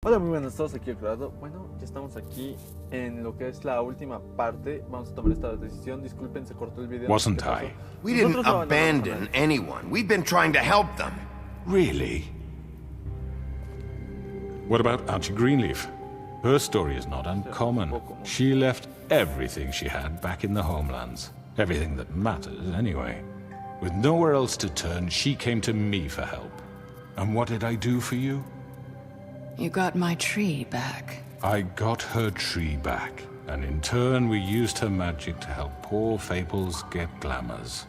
Hola, muy buenas, todos aquí Creado. Bueno, ya estamos aquí en lo que es la última parte. Vamos a tomar esta decisión. Disculpen, se cortó el video. Wasn't I? We didn't abandon anyone. We've been trying to help them. Really? What about Auntie Greenleaf? Her story is not uncommon. She left everything she had back in the homelands. Everything that matters, anyway. With nowhere else to turn, she came to me for help. And what did I do for you? You got my tree back. I got her tree back, and in turn we used her magic to help poor Fables get glamours.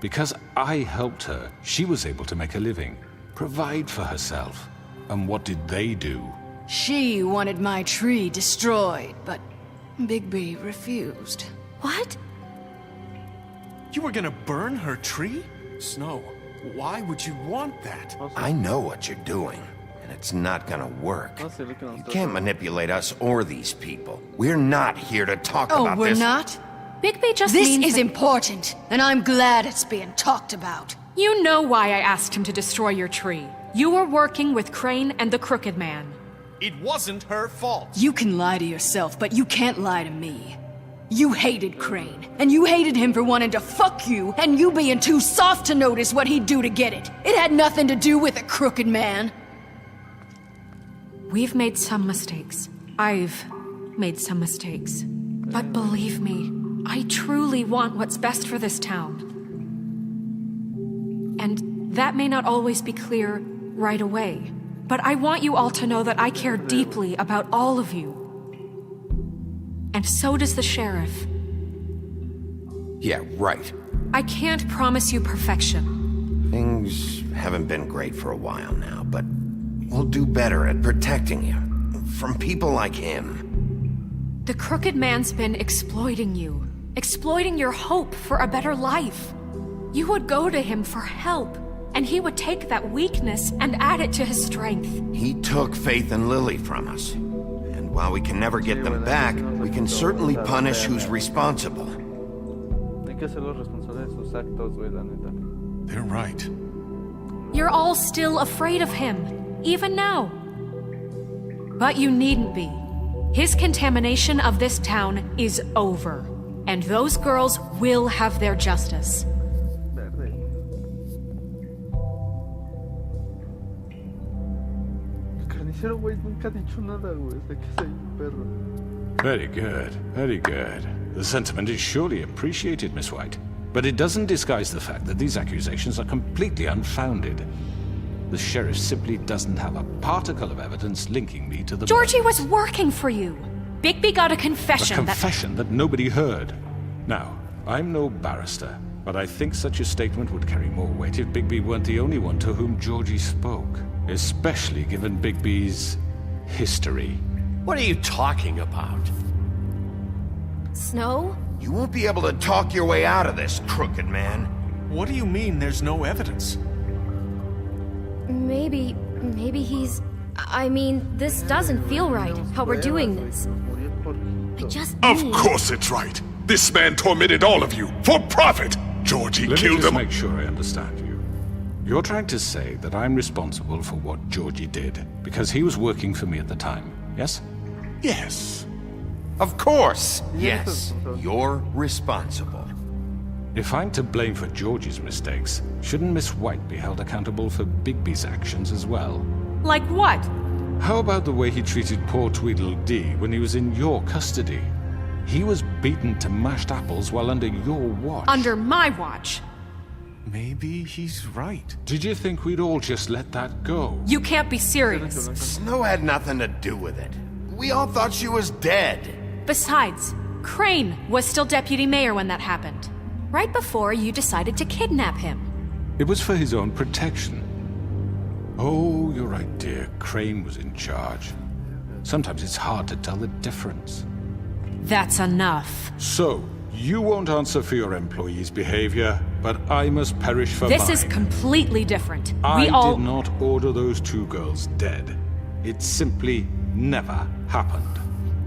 Because I helped her, she was able to make a living, provide for herself. And what did they do? She wanted my tree destroyed, but Bigby refused. What? You were gonna burn her tree? Snow, why would you want that? I know what you're doing, and it's not gonna work. You can't manipulate us or these people. We're not here to talk about Oh, we're this. not? Bigby just This means is that important, and I'm glad it's being talked about. You know why I asked him to destroy your tree. You were working with Crane and the Crooked Man. It wasn't her fault. You can lie to yourself, but you can't lie to me. You hated Crane, and you hated him for wanting to fuck you, and you being too soft to notice what he'd do to get it. It had nothing to do with a Crooked Man. We've made some mistakes. I've made some mistakes. But believe me, I truly want what's best for this town. And that may not always be clear right away. But I want you all to know that I care deeply about all of you. And so does the sheriff. Yeah, right. I can't promise you perfection. Things haven't been great for a while now, but we'll do better at protecting you from people like him. The Crooked Man's been exploiting you. Exploiting your hope for a better life. You would go to him for help, and he would take that weakness and add it to his strength. He took Faith and Lily from us. And while we can never get them back, we can certainly punish who's responsible. Hay que hacerlos responsables de sus actos, güey, la neta. They're right. You're all still afraid of him, even now. But you needn't be. His contamination of this town is over, and those girls will have their justice. Verde. El carnicero, güey, nunca ha dicho nada, güey. Hasta que soy un perro. Very good, very good. The sentiment is surely appreciated, Miss White. But it doesn't disguise the fact that these accusations are completely unfounded. The sheriff simply doesn't have a particle of evidence linking me to the Georgie murders. was working for you. Bigby got a confession A confession that nobody heard. Now, I'm no barrister, but I think such a statement would carry more weight if Bigby weren't the only one to whom Georgie spoke, especially given Bigby's history. What are you talking about? Snow? You won't be able to talk your way out of this, Crooked Man. What do you mean there's no evidence? Maybe he's... I mean, this doesn't feel right, how we're doing this. I just Of need... course it's right. This man tormented all of you for profit. Georgie Let me killed just him. make sure I understand you. You're trying to say that I'm responsible for what Georgie did because he was working for me at the time, yes? Yes. Of course, yes. You're responsible. If I'm to blame for Georgie's mistakes, shouldn't Miss White be held accountable for Bigby's actions as well? Like what? How about the way he treated poor Tweedledee when he was in your custody? He was beaten to mashed apples while under your watch. Under my watch. Maybe he's right. Did you think we'd all just let that go? You can't be serious. Snow had nothing to do with it. We all thought she was dead. Besides, Crane was still deputy mayor when that happened. Right before you decided to kidnap him. It was for his own protection. Oh, you're right, dear. Crane was in charge. Sometimes it's hard to tell the difference. That's enough. So, you won't answer for your employees' behavior, but I must perish for mine. This is completely different. I did not order those two girls dead. It simply never happened.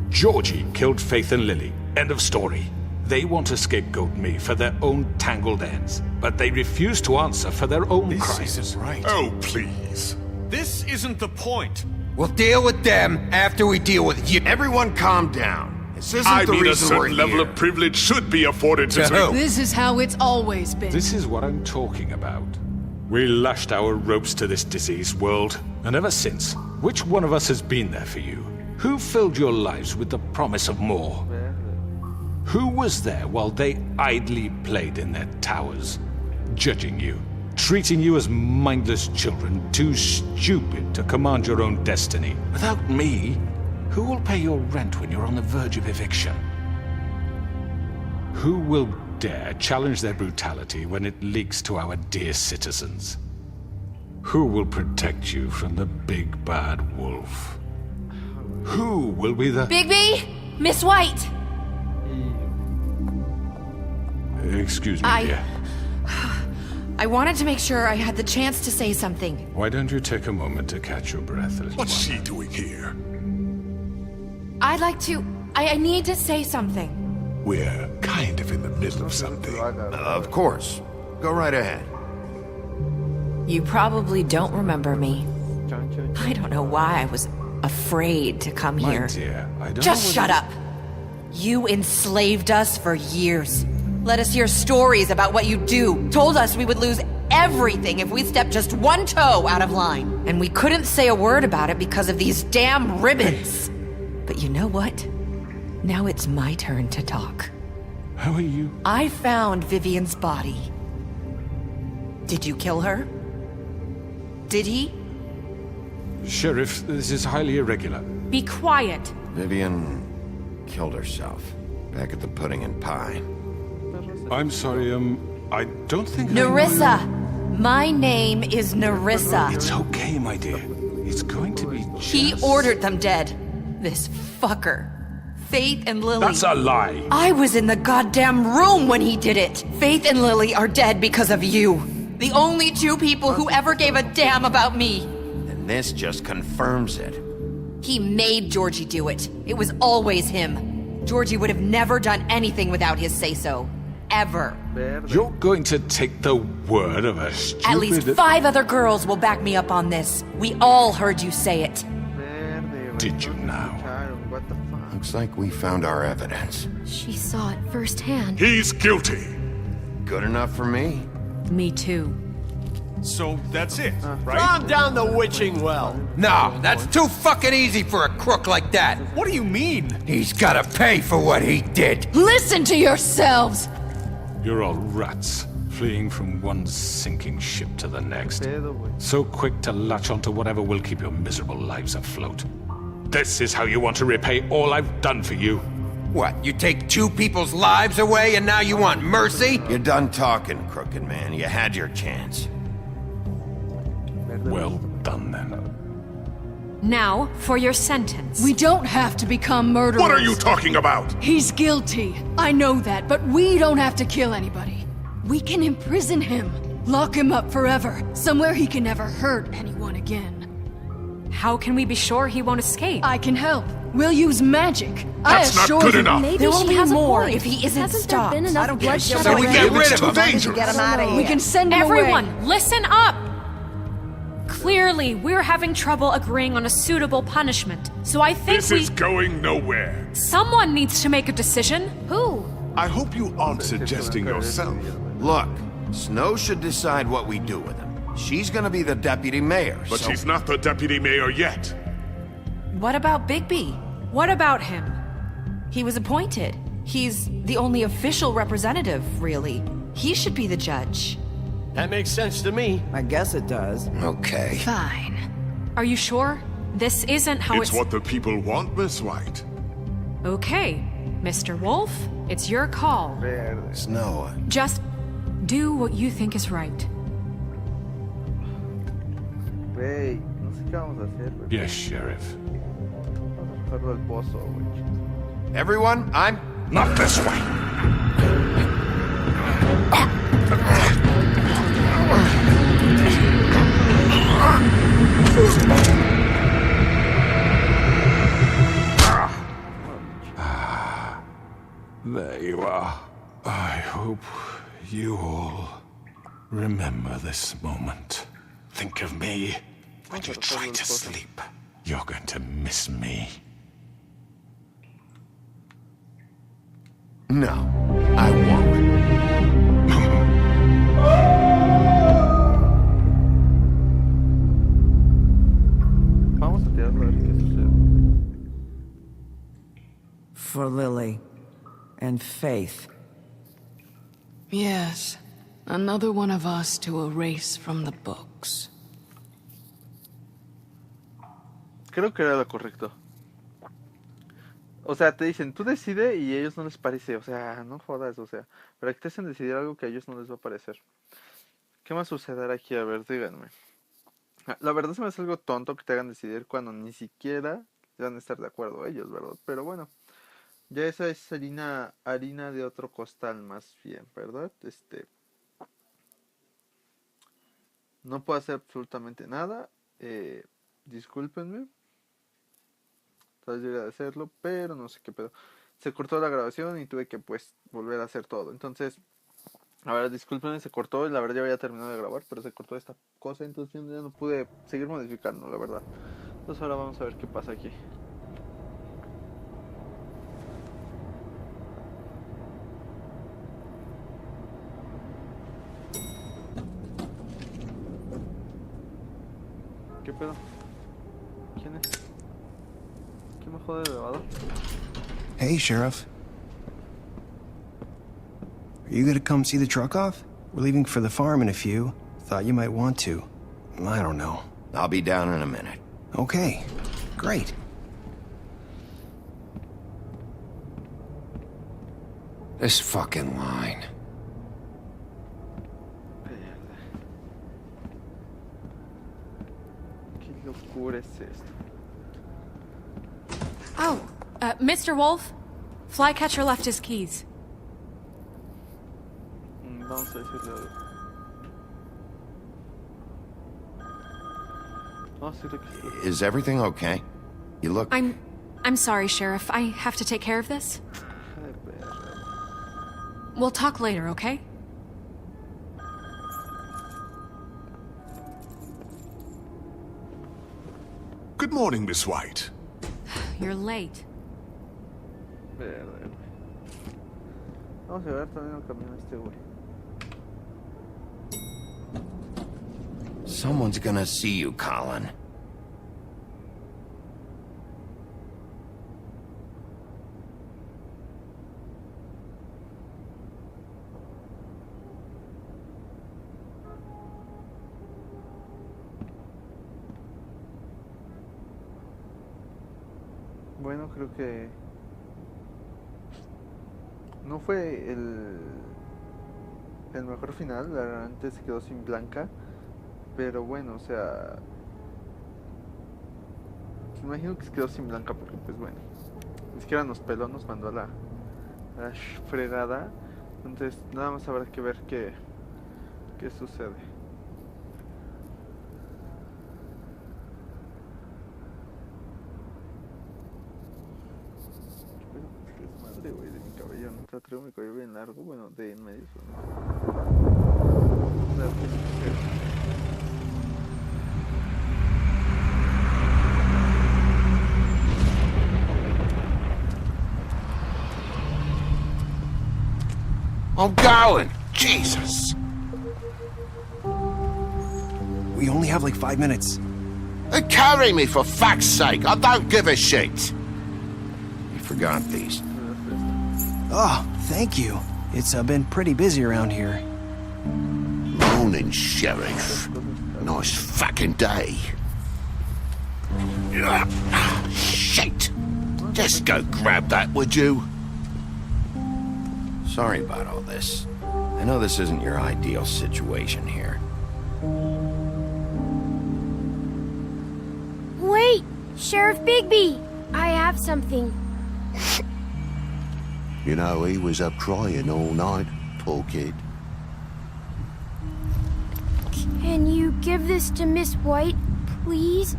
Georgie killed Faith and Lily. End of story. They want to scapegoat me for their own tangled ends, but they refuse to answer for their own This crimes. isn't right. Oh, please. This isn't the point. We'll deal with them after we deal with you. Everyone calm down. This isn't I the mean, a reason we're certain level here. of privilege should be afforded to To who? This is how it's always been. This is what I'm talking about. We lashed our ropes to this diseased world, and ever since, which one of us has been there for you? Who filled your lives with the promise of more? Who was there while they idly played in their towers, judging you, treating you as mindless children, too stupid to command your own destiny? Without me, who will pay your rent when you're on the verge of eviction? Who will dare challenge their brutality when it leaks to our dear citizens? Who will protect you from the big bad wolf? Who will be the... Bigby? Miss White! Excuse me, dear. I wanted to make sure I had the chance to say something. Why don't you take a moment to catch your breath, little What's one? she doing here? I'd like to... I need to say something. We're kind of in the middle of something. Of course. Go right ahead. You probably don't remember me. I don't know why I was afraid to come My here. dear, I don't Just know shut up! You enslaved us for years. Let us hear stories about what you do. Told us we would lose everything if we stepped just one toe out of line. And we couldn't say a word about it because of these damn ribbons. But you know what? Now it's my turn to talk. How are you? I found Vivian's body. Did you kill her? Did he? Sheriff, this is highly irregular. Be quiet. Vivian killed herself back at the Pudding and Pie. I'm sorry, I don't think Nerissa! My name is Nerissa. It's okay, my dear. It's going to be just... He ordered them dead. This fucker. Faith and Lily. That's a lie! I was in the goddamn room when he did it. Faith and Lily are dead because of you. The only two people who ever gave a damn about me. And this just confirms it. He made Georgie do it. It was always him. Georgie would have never done anything without his say-so. Ever. You're going to take the word of a stupid... At least 5 other girls will back me up on this. We all heard you say it. Did you now? Looks like we found our evidence. She saw it firsthand. He's guilty. Good enough for me. Me too. So that's it, right? Calm down the witching well. No, that's too fucking easy for a crook like that. What do you mean? He's gotta pay for what he did. Listen to yourselves! You're all rats, fleeing from one sinking ship to the next. So quick to latch onto whatever will keep your miserable lives afloat. This is how you want to repay all I've done for you? What, you take 2 people's lives away and now you want mercy? You're done talking, crooked man. You had your chance. Well done, then. Now, for your sentence. We don't have to become murderers. What are you talking about? He's guilty. I know that, but we don't have to kill anybody. We can imprison him. Lock him up forever. Somewhere he can never hurt anyone again. How can we be sure he won't escape? I can help. We'll use magic. That's not good enough. Maybe There will she be has more a point. if he isn't Hasn't stopped. there been enough bloodshed So we already? get rid It's of too him. dangerous. Get him out of here. We can send him Everyone, away. listen up! Clearly, we're having trouble agreeing on a suitable punishment. So I think This is going nowhere. someone needs to make a decision. Who? I hope you aren't suggesting yourself. Look, Snow should decide what we do with him. She's gonna be the deputy mayor, But so... she's not the deputy mayor yet. What about Bigby? What about him? He was appointed. He's the only official representative, really. He should be the judge. That makes sense to me. I guess it does. Okay. Fine. Are you sure? This isn't how It's what the people want, Miss White. Okay, Mr. Wolf, it's your call. Snow, Just do what you think is right. Wey, no sé qué vamos a hacer, güey. Yes, Sheriff. Vamos a bajarlo al pozo, güey. everyone, I'm... Not this way. There you are. I hope you all remember this moment. Think of me when you try to sleep. You're going to miss me. No, I won't. Vamos a tirarlo a ver qué sucede. For Lily. And Faith. Yes, another one of us to erase from the books. Creo que era lo correcto. O sea, te dicen, tú decide y a ellos no les parece. O sea, no jodas, o sea. Para que te hacen decidir algo que a ellos no les va a parecer. ¿Qué más sucederá aquí? A ver, díganme. La verdad se me hace algo tonto que te hagan decidir cuando ni siquiera van a estar de acuerdo ellos, ¿verdad? Pero bueno. Ya esa es harina de otro costal más bien, ¿verdad? No puedo hacer absolutamente nada. Discúlpenme. Tal vez debería de hacerlo, pero no sé qué pedo. Se cortó la grabación y tuve que pues volver a hacer todo. Entonces, a ver, discúlpenme, se cortó y la verdad ya había terminado de grabar, pero se cortó esta cosa, entonces ya no pude seguir modificando, la verdad. Entonces ahora vamos a ver qué pasa aquí. ¿Qué pedo? ¿Quién es? ¿Quién me jode de elevador? Hey, Sheriff. Are you gonna come see the truck off? We're leaving for the farm in a few. Thought you might want to. I don't know. I'll be down in a minute. Okay, great. This fucking line. ¿Qué locura es esto? Oh, Mr. Wolf, Flycatcher left his keys. Vamos a decirle algo. Vamos a decirle que... Is everything okay? You look... I'm sorry, Sheriff. I have to take care of this. We'll talk later, okay? Good morning, Miss White. You're late. Vamos a ver también el camino este güey. Someone's gonna see you, Colin. Bueno, creo que no fue el mejor final. La verdad, antes se quedó sin Blanca, pero bueno, o sea, me imagino que se quedó sin Blanca porque pues bueno, ni siquiera nos peló, nos mandó a la fregada. Entonces nada más habrá que ver qué sucede. Madre, güey, de mi cabello, no te traigo mi cabello bien largo, bueno, de en medio. I'm going! Jesus! We only have like 5 minutes. Carry me, for fuck's sake! I don't give a shit! You forgot these. Oh, thank you. It's been pretty busy around here. Morning, Sheriff. Nice fucking day. Shit! Just go grab that, would you? Sorry about all this. I know this isn't your ideal situation here. Wait! Sheriff Bigby! I have something. You know, he was up crying all night, poor kid. Can you give this to Miss White, please?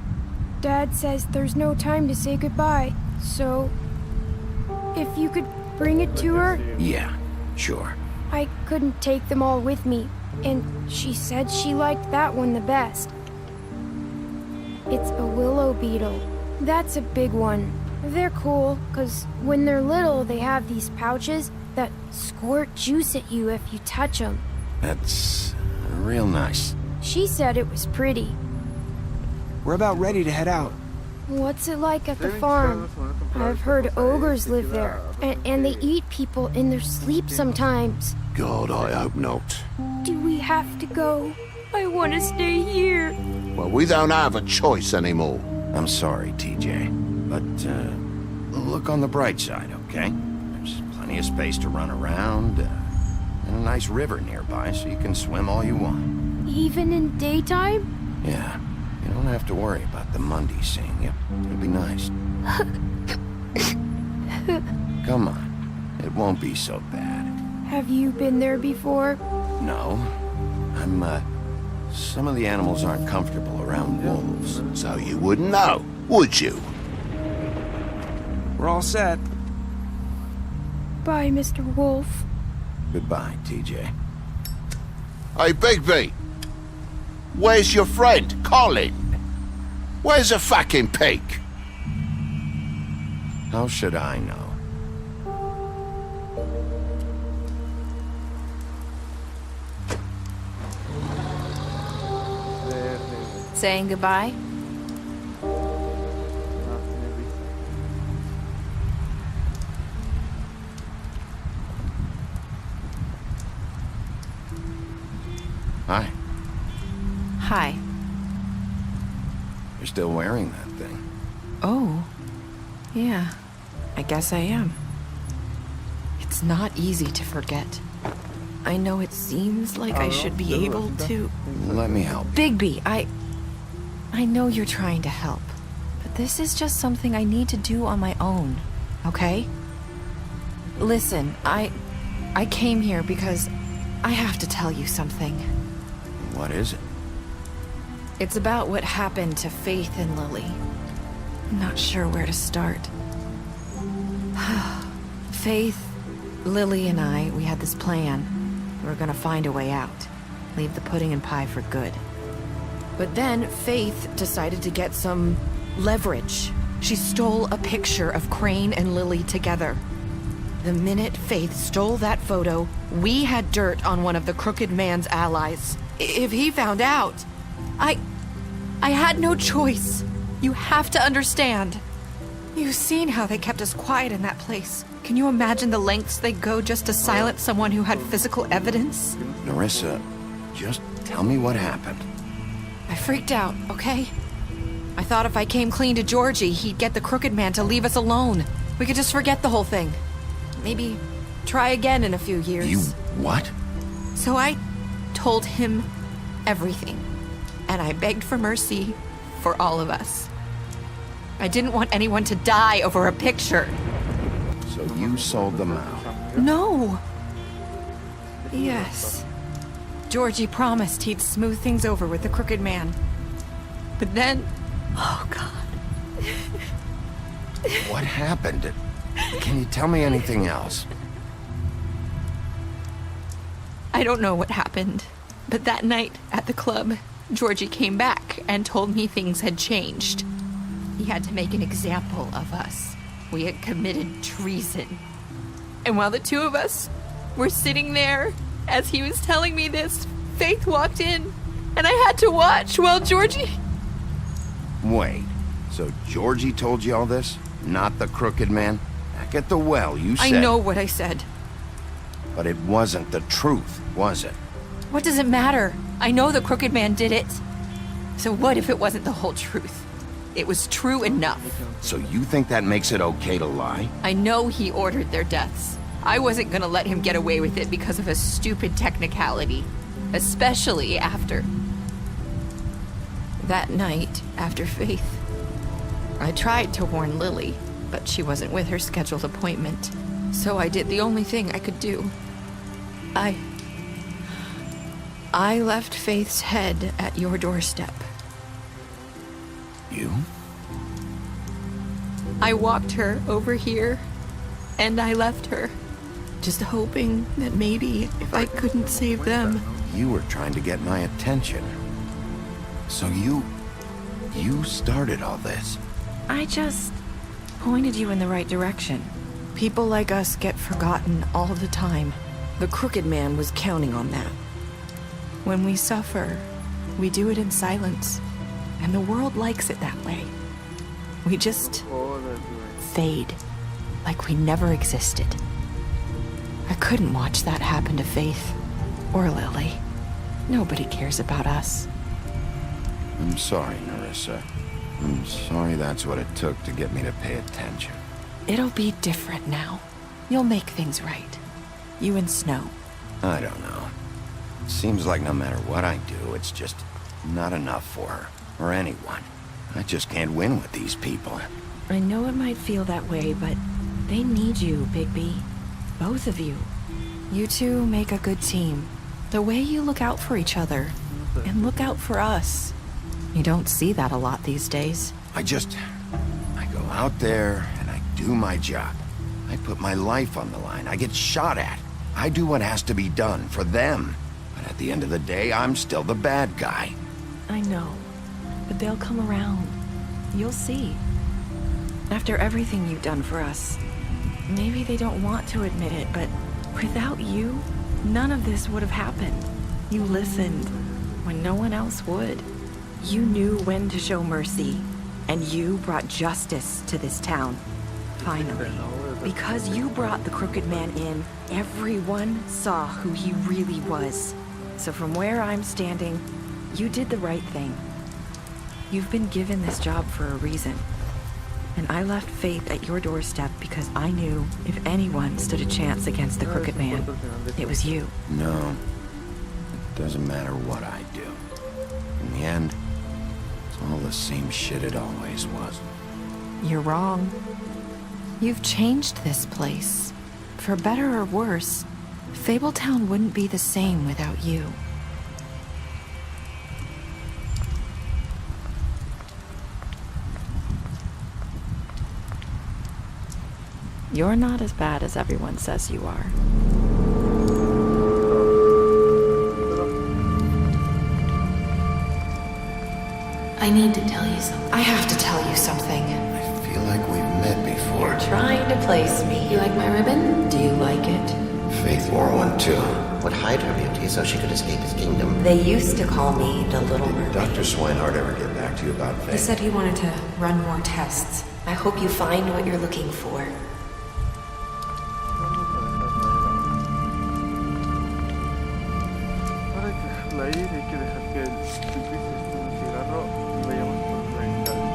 Dad says there's no time to say goodbye, so... if you could bring it to her? Yeah, sure. I couldn't take them all with me, and she said she liked that one the best. It's a willow beetle. That's a big one. They're cool, because when they're little, they have these pouches that squirt juice at you if you touch them. That's real nice. She said it was pretty. We're about ready to head out. What's it like at the farm? I've heard ogres live there, and they eat people in their sleep sometimes. God, I hope not. Do we have to go? I want to stay here. Well, we don't have a choice anymore. I'm sorry, TJ, but look on the bright side, okay? There's plenty of space to run around, and a nice river nearby so you can swim all you want. Even in daytime? Yeah, you don't have to worry about the Mundies seeing you. It'll be nice. Come on, it won't be so bad. Have you been there before? No, some of the animals aren't comfortable around wolves. So you wouldn't know, would you? We're all set. Bye, Mr. Wolf. Goodbye, TJ. Hey, Bigby. Where's your friend, Colin? Where's the fucking pig? How should I know? Saying goodbye? Hi. Hi. You're still wearing that thing. Oh. Yeah. I guess I am. It's not easy to forget. I know it seems like I should be able to... Let me help. Bigby, I know you're trying to help, but this is just something I need to do on my own, okay? Listen, I came here because I have to tell you something. What is it? It's about what happened to Faith and Lily. I'm not sure where to start. Faith, Lily, and I, we had this plan. We were gonna find a way out. Leave the pudding and pie for good. But then Faith decided to get some leverage. She stole a picture of Crane and Lily together. The minute Faith stole that photo, we had dirt on one of the Crooked Man's allies. If he found out, I had no choice. You have to understand. You've seen how they kept us quiet in that place. Can you imagine the lengths they go just to silence someone who had physical evidence? Nerissa, just tell me what happened. I freaked out, okay? I thought if I came clean to Georgie, he'd get the Crooked Man to leave us alone. We could just forget the whole thing. Maybe try again in a few years. You what? So I told him everything. And I begged for mercy for all of us. I didn't want anyone to die over a picture. So you sold them out? No. Yes. Georgie promised he'd smooth things over with the Crooked Man. But then... Oh, God. What happened? Can you tell me anything else? I don't know what happened. But that night at the club, Georgie came back and told me things had changed. He had to make an example of us. We had committed treason. And while the two of us were sitting there, as he was telling me this, Faith walked in, and I had to watch while Georgie... Wait, so Georgie told you all this? Not the Crooked Man? Back at the well, you said... I know what I said. But it wasn't the truth, was it? What does it matter? I know the Crooked Man did it. So what if it wasn't the whole truth? It was true enough. So you think that makes it okay to lie? I know he ordered their deaths. I wasn't gonna let him get away with it because of a stupid technicality. Especially after... That night, after Faith, I tried to warn Lily, but she wasn't with her scheduled appointment. So I did the only thing I could do. I left Faith's head at your doorstep. You? I walked her over here, and I left her, just hoping that maybe if I couldn't save them... You were trying to get my attention. So you You started all this. I just pointed you in the right direction. People like us get forgotten all the time. The Crooked Man was counting on that. When we suffer, we do it in silence, and the world likes it that way. We just fade, like we never existed. I couldn't watch that happen to Faith, or Lily. Nobody cares about us. I'm sorry, Nerissa. I'm sorry that's what it took to get me to pay attention. It'll be different now. You'll make things right. You and Snow. I don't know. Seems like no matter what I do, it's just not enough for her, or anyone. I just can't win with these people. I know it might feel that way, but they need you, Bigby. Both of you. You two make a good team. The way you look out for each other, and look out for us. You don't see that a lot these days. I go out there and I do my job. I put my life on the line. I get shot at. I do what has to be done for them. But at the end of the day, I'm still the bad guy. I know, but they'll come around. You'll see. After everything you've done for us, maybe they don't want to admit it, but without you, none of this would have happened. You listened when no one else would. You knew when to show mercy, and you brought justice to this town. Finally. Because you brought the Crooked Man in, everyone saw who he really was. So from where I'm standing, you did the right thing. You've been given this job for a reason. And I left Faith at your doorstep because I knew if anyone stood a chance against the Crooked Man, it was you. No. It doesn't matter what I do. In the end, it's all the same shit it always was. You're wrong. You've changed this place. For better or worse, Fabletown wouldn't be the same without you. You're not as bad as everyone says you are. I need to tell you something. I have to tell you something. I feel like we've met before. You're trying to place me. You like my ribbon? Do you like it? Faith wore one too. Would hide her beauty so she could escape his kingdom. They used to call me the Little Mermaid. Did Dr. Swinehart ever get back to you about Faith? He said he wanted to run more tests. I hope you find what you're looking for. Para dejarla ir hay que dejar que el ciclista esté en un cigarro y vayamos por la ventana.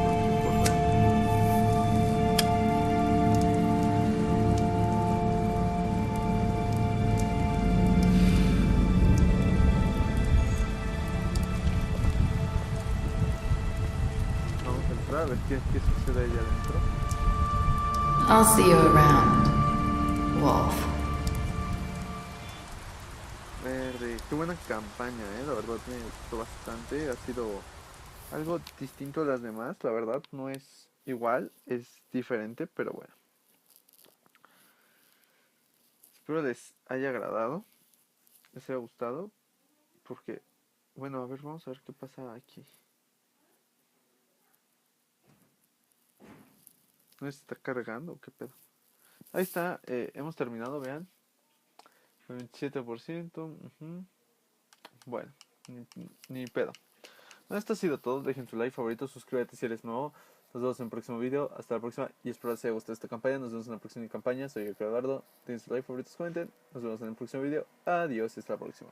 Vamos a entrar a ver qué sucede ahí adentro. I'll see you around, Wolf. Verde, qué buena campaña, la verdad me gustó bastante, ha sido algo distinto a las demás, la verdad no es igual, es diferente, pero bueno. Espero les haya agradado, les haya gustado, porque, bueno, a ver, vamos a ver qué pasa aquí. ¿No se está cargando o qué pedo? Ahí está, hemos terminado, vean. 27%. Bueno, ni pedo. Bueno, esto ha sido todo. Dejen su like, favorito, suscríbete si eres nuevo. Nos vemos en el próximo video. Hasta la próxima. Y espero les haya gustado esta campaña. Nos vemos en la próxima campaña. Soy el Eduardo. Dejen su like, favoritos, comenten. Nos vemos en el próximo video. Adiós y hasta la próxima.